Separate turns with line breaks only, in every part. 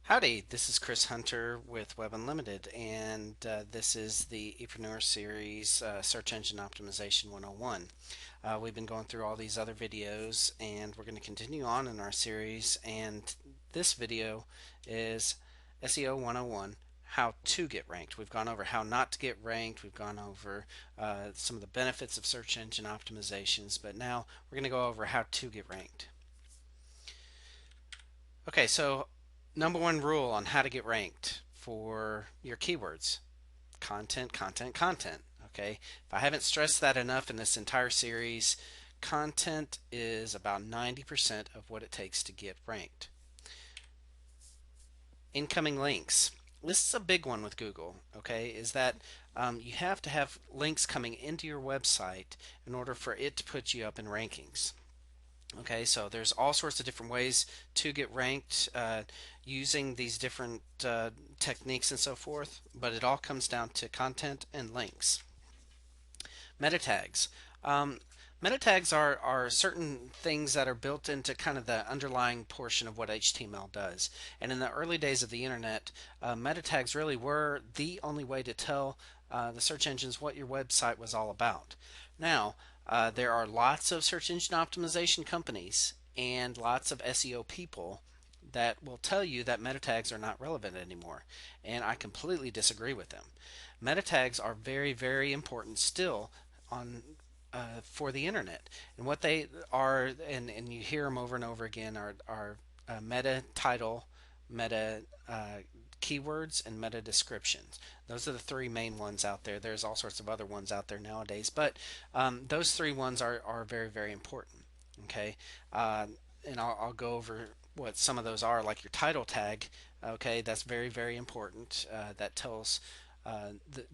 Howdy, this is Chris Hunter with Web Unlimited, and this is the EPreneur Series Search Engine Optimization 101. We've been going through all these other videos, and we're going to continue on in our series, and this video is SEO 101, how to get ranked. We've gone over how not to get ranked, we've gone over some of the benefits of search engine optimizations, but now we're going to go over how to get ranked. Okay, so number one rule on how to get ranked for your keywords: content, content, content. Okay, if I haven't stressed that enough in this entire series, content is about 90% of what it takes to get ranked. Incoming links. This is a big one with Google, okay, is that you have to have links coming into your website in order for it to put you up in rankings. Okay, so there's all sorts of different ways to get ranked using these different techniques and so forth, but it all comes down to content and links. Meta tags. Meta tags are certain things that are built into kind of the underlying portion of what HTML does. And in the early days of the internet, meta tags really were the only way to tell the search engines what your website was all about. Now, there are lots of search engine optimization companies and lots of SEO people that will tell you that meta tags are not relevant anymore, and I completely disagree with them. Meta tags are very, very important still on for the internet, and what they are, and you hear them over and over again, are meta title, meta keywords, and meta descriptions. Those are the three main ones out there. There's all sorts of other ones out there nowadays, but those three ones are very, very important. Okay, and I'll go over what some of those are, like your title tag. Okay, that's very, very important. That tells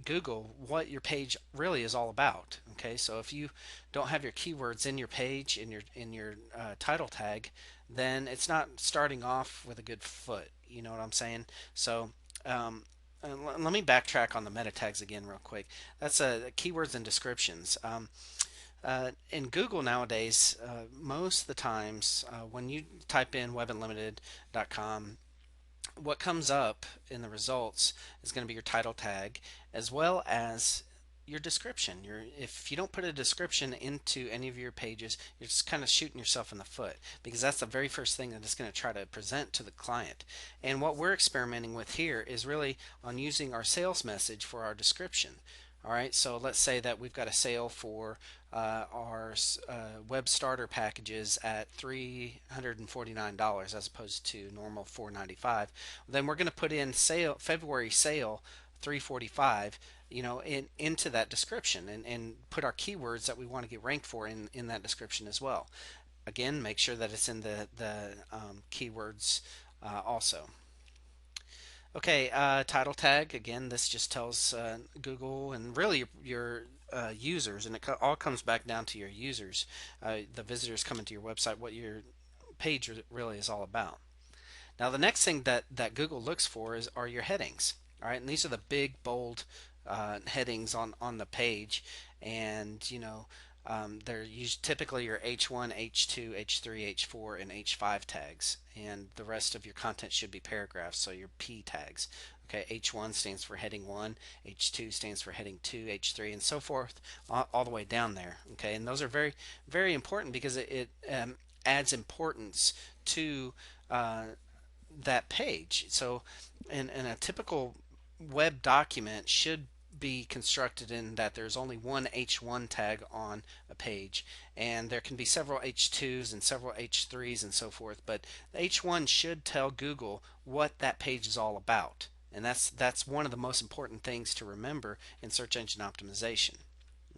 Google what your page really is all about. Okay, so if you don't have your keywords in your page, in your title tag, then it's not starting off with a good foot. You know what I'm saying? So let me backtrack on the meta tags again real quick. That's keywords and descriptions. In Google nowadays, most of the times when you type in webunlimited.com, what comes up in the results is going to be your title tag as well as your description. If you don't put a description into any of your pages, you're just kind of shooting yourself in the foot, because that's the very first thing that it's going to try to present to the client. And what we're experimenting with here is really on using our sales message for our description. All right, so let's say that we've got a sale for our web starter packages at $349 as opposed to normal $495. Then we're going to put in February sale $345, into that description, and put our keywords that we want to get ranked for in that description as well. Again, make sure that it's in the keywords also. Okay, title tag. Again, this just tells Google and really your users, and it all comes back down to your users, the visitors coming to your website, what your page really is all about. Now, the next thing that Google looks for are your headings. All right, and these are the big, bold headings on the page, and they're typically your H1, H2, H3, H4, and H5 tags, and the rest of your content should be paragraphs, so your P tags. Okay, H1 stands for heading 1, H2 stands for heading 2, H3, and so forth, all the way down there. Okay, and those are very, very important because it adds importance to that page. So, in a typical web document should be constructed in that there's only one H1 tag on a page, and there can be several H2s and several H3s and so forth, but the H1 should tell Google what that page is all about, and that's one of the most important things to remember in search engine optimization.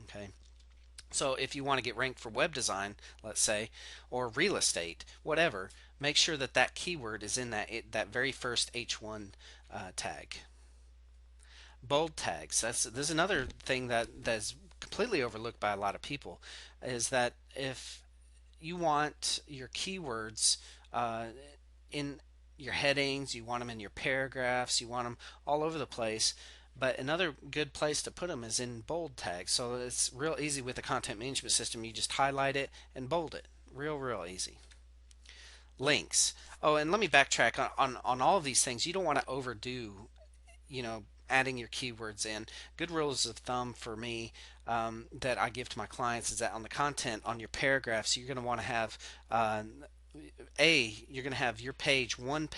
Okay, so if you want to get ranked for web design, let's say, or real estate, whatever, make sure that that keyword is in that very first H1 tag. Bold tags. This is another thing that's completely overlooked by a lot of people, is that if you want your keywords in your headings, you want them in your paragraphs, you want them all over the place. But another good place to put them is in bold tags. So it's real easy with the content management system. You just highlight it and bold it. Real easy. links. Oh, and let me backtrack on all of these things. You don't want to overdo, you know, adding your keywords in. Good rules of thumb for me, that I give to my clients is that on the content on your paragraphs, you're going to want to have, uh, you're going to have your page, one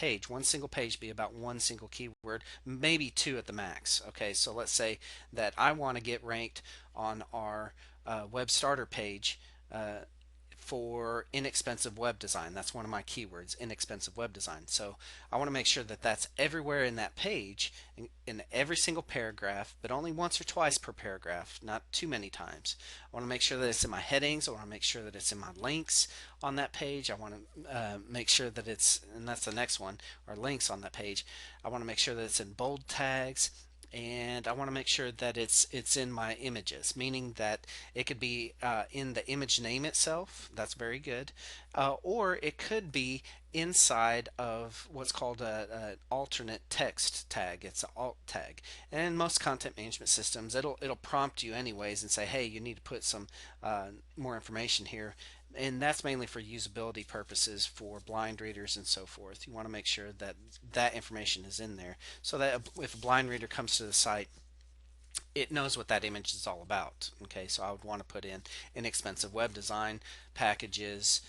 single page be about one single keyword, maybe two at the max. Okay, so let's say that I want to get ranked on our web starter page, uh, for inexpensive web design. That's one of my keywords, inexpensive web design. So I want to make sure that that's everywhere in that page, in every single paragraph, but only once or twice per paragraph, not too many times. I want to make sure that it's in my headings. I want to make sure that it's in my links on that page. I want to make sure that it's, and that's the next one, or links on that page. I want to make sure that it's in bold tags, and I want to make sure that it's in my images, meaning that it could be in the image name itself. That's very good, or it could be inside of what's called a alternate text tag. It's an alt tag, and in most content management systems, it'll prompt you anyways and say, hey, you need to put some more information here. And that's mainly for usability purposes for blind readers and so forth. You want to make sure that that information is in there so that if a blind reader comes to the site, it knows what that image is all about. Okay, so I would want to put in inexpensive web design packages,